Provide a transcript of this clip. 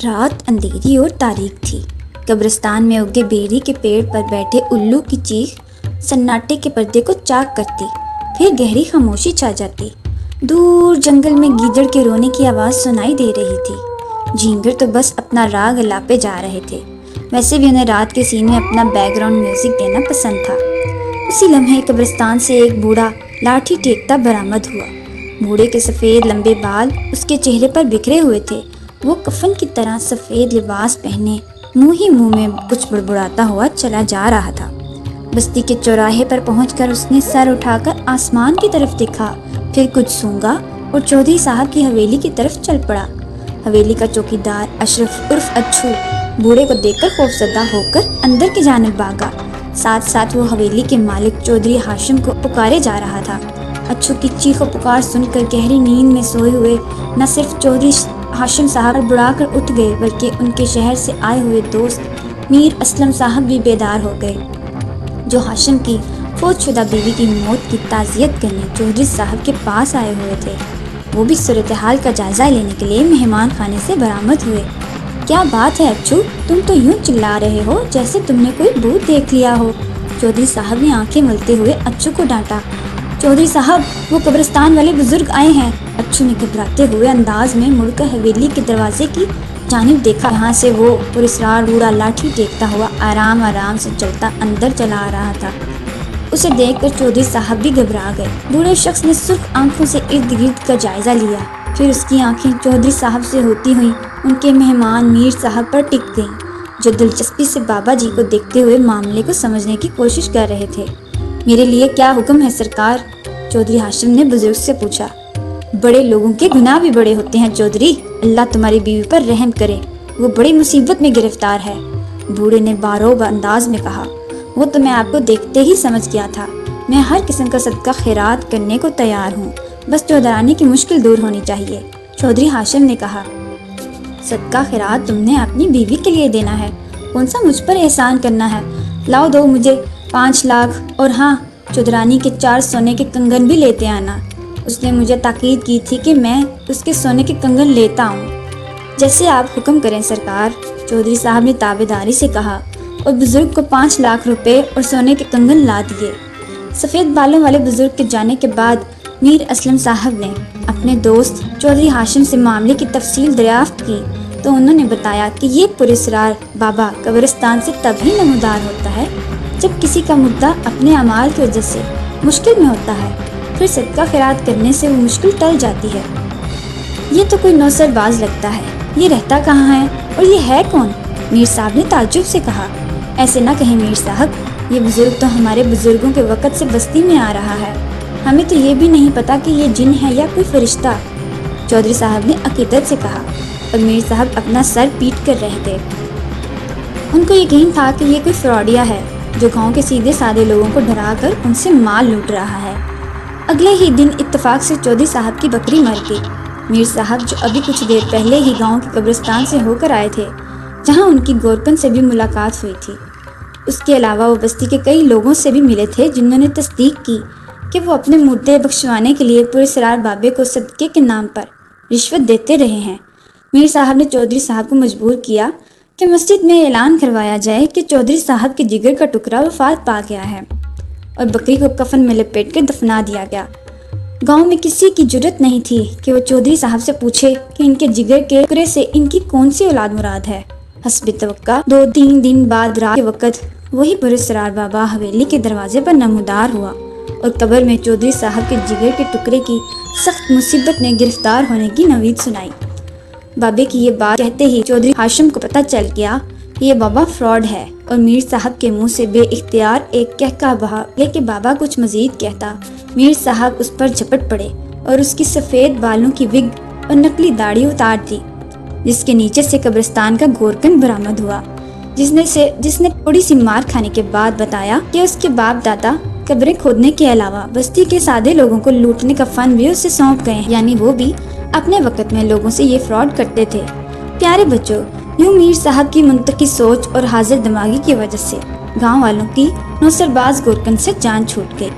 رات اندھیری اور تاریک تھی۔ قبرستان میں اگے بیری کے پیڑ پر بیٹھے الو کی چیخ سناٹے کے پردے کو چاک کرتی، پھر گہری خاموشی چھا جاتی۔ دور جنگل میں گیدڑ کے رونے کی آواز سنائی دے رہی تھی۔ جھینگر تو بس اپنا راگ الاپے جا رہے تھے۔ ویسے بھی انہیں رات کے سین میں اپنا بیک گراؤنڈ میوزک دینا پسند تھا۔ اسی لمحے قبرستان سے ایک بوڑھا لاٹھی ٹیکتا برآمد ہوا۔ بوڑھے کے سفید لمبے بال اس کے چہرے پر بکھرے ہوئے تھے۔ وہ کفن کی طرح سفید لباس پہنے منہ ہی منہ میں کچھ بڑبڑاتا ہوا چلا جا رہا تھا۔ بستی کے چوراہے پر پہنچ کر اس نے سر اٹھا کر آسمان کی طرف دیکھا، پھر کچھ سونگا اور چودھری صاحب کی حویلی کی طرف چل پڑا۔ حویلی کا چوکیدار اشرف عرف اچھو بوڑھے کو دیکھ کر خوفزدہ ہو کر اندر کی جانب بھاگا۔ ساتھ ساتھ وہ حویلی کے مالک چودھری ہاشم کو پکارے جا رہا تھا۔ اچھو کی چیخ و پکار سن کر گہری نیند میں سوئے ہوئے نہ صرف چودھری ہاشم صاحب بڑا کر اٹھ گئے، بلکہ ان کے شہر سے آئے ہوئے دوست میر اسلم صاحب بھی بیدار ہو گئے، جو ہاشم کی فوت شدہ بیوی کی موت کی تعزیت کرنے چودھری صاحب کے پاس آئے ہوئے تھے۔ وہ بھی صورتحال کا جائزہ لینے کے لیے مہمان خانے سے برآمد ہوئے۔ کیا بات ہے اچھو، تم تو یوں چلا رہے ہو جیسے تم نے کوئی بھوت دیکھ لیا ہو۔ چودھری صاحب نے آنکھیں ملتے ہوئے اچھو کو ڈانٹا۔ چودھری صاحب، وہ قبرستان والے بزرگ آئے ہیں۔ اچھو نے گھبراتے ہوئے انداز میں مڑ کر حویلی کے دروازے کی جانب دیکھا، جہاں سے وہ پراسرار بوڑھا لاٹھی ٹیکتا ہوا آرام آرام سے چلتا اندر چلا آ رہا تھا۔ اسے دیکھ کر چودھری صاحب بھی گھبرا گئے۔ بوڑھے شخص نے سرخ آنکھوں سے ارد گرد کا جائزہ لیا، پھر اس کی آنکھیں چودھری صاحب سے ہوتی ہوئی ان کے مہمان میر صاحب پر ٹک گئیں، جو دلچسپی سے بابا جی کو دیکھتے ہوئے معاملے کو سمجھنے کی کوشش کر رہے تھے۔ میرے لیے کیا حکم ہے سرکار؟ چودھری ہاشم نے بزرگ سے پوچھا۔ بڑے لوگوں کے گناہ بھی بڑے ہوتے ہیں چودھری، اللہ تمہاری بیوی پر رحم کرے، وہ بڑی مصیبت میں گرفتار ہے، بوڑھے نے باروب انداز میں کہا۔ وہ تو میں آپ کو دیکھتے ہی سمجھ گیا تھا، میں ہر قسم کا صدقہ خیرات کرنے کو تیار ہوں، بس چودرانی کی مشکل دور ہونی چاہیے۔ چودھری ہاشم نے کہا، صدقہ خیرات تم نے اپنی بیوی کے لیے دینا ہے، کون سا مجھ پر احسان کرنا ہے؟ لاؤ دو مجھے 5 لاکھ، اور ہاں، چودرانی کے 4 سونے کے کنگن بھی لیتے آنا۔ اس نے مجھے تاکید کی تھی کہ میں اس کے سونے کے کنگن لیتا ہوں۔ جیسے آپ حکم کریں سرکار، چودھری صاحب نے تابعداری سے کہا، اور بزرگ کو 5 لاکھ روپے اور سونے کے کنگن لا دیے۔ سفید بالوں والے بزرگ کے جانے کے بعد میر اسلم صاحب نے اپنے دوست چودھری ہاشم سے معاملے کی تفصیل دریافت کی، تو انہوں نے بتایا کہ یہ پراسرار بابا قبرستان سے تب ہی نمودار ہوتا ہے جب کسی کا مدعا اپنے اعمال کی وجہ سے مشکل میں ہوتا ہے، پھر صدقہ خیرات کرنے سے وہ مشکل ٹل جاتی ہے۔ یہ تو کوئی نوسر باز لگتا ہے، یہ رہتا کہاں ہے اور یہ ہے کون؟ میر صاحب نے تعجب سے کہا۔ ایسے نہ کہیں میر صاحب، یہ بزرگ تو ہمارے بزرگوں کے وقت سے بستی میں آ رہا ہے، ہمیں تو یہ بھی نہیں پتا کہ یہ جن ہے یا کوئی فرشتہ، چودھری صاحب نے عقیدت سے کہا، اور میر صاحب اپنا سر پیٹ کر رہ گئے۔ ان کو یقین تھا کہ یہ کوئی فراڈیا ہے جو گاؤں کے سیدھے سادے لوگوں کو ڈرا کر ان سے مال لوٹ رہا ہے۔ اگلے ہی دن اتفاق سے چودھری صاحب کی بکری مر گئی۔ میر صاحب جو ابھی کچھ دیر پہلے ہی گاؤں کے قبرستان سے ہو کر آئے تھے، جہاں ان کی گورکن سے بھی ملاقات ہوئی تھی، اس کے علاوہ وہ بستی کے کئی لوگوں سے بھی ملے تھے جنہوں نے تصدیق کی کہ وہ اپنے مردے بخشوانے کے لیے پراسرار بابے کو صدقے کے نام پر رشوت دیتے رہے ہیں۔ میر صاحب نے چودھری صاحب کو مجبور کیا کہ مسجد میں اعلان کروایا جائے کہ چودھری صاحب کے جگر کا ٹکڑا وفات پا گیا ہے، اور بکری کو کفن میں لپیٹ کر دفنا دیا گیا۔ گاؤں میں کسی کی جرت نہیں تھی کہ وہ چودھری صاحب سے پوچھے کہ ان کے جگر کے ٹکڑے سے ان کی کون سی اولاد مراد ہے۔ حسب توقع 2-3 دن بعد رات کے وقت وہی پراسرار بابا حویلی کے دروازے پر نمودار ہوا، اور قبر میں چودھری صاحب کے جگر کے ٹکڑے کی سخت مصیبت نے گرفتار ہونے کی نوید سنائی۔ بابے کی یہ بات کہتے ہی چودھری ہاشم کو پتہ چل گیا کہ یہ بابا فراڈ ہے، اور میر صاحب کے منہ سے بے اختیار ایک کہکا بہا کہ بابا کچھ مزید کہتا، میر صاحب اس پر جھپٹ پڑے اور اس کی سفید بالوں کی وگ اور نقلی داڑھی اتار دی، جس کے نیچے سے قبرستان کا گورکن برآمد ہوا، جس نے تھوڑی سی مار کھانے کے بعد بتایا کہ اس کے باپ دادا قبریں کھودنے کے علاوہ بستی کے سادے لوگوں کو لوٹنے کا فن بھی اسے سونپ گئے ہیں، یعنی وہ بھی اپنے وقت میں لوگوں سے یہ فراڈ کرتے تھے۔ پیارے بچوں، یوں میر صاحب کی منطقی سوچ اور حاضر دماغی کی وجہ سے گاؤں والوں کی نوسر باز گورکن سے جان چھوٹ گئی۔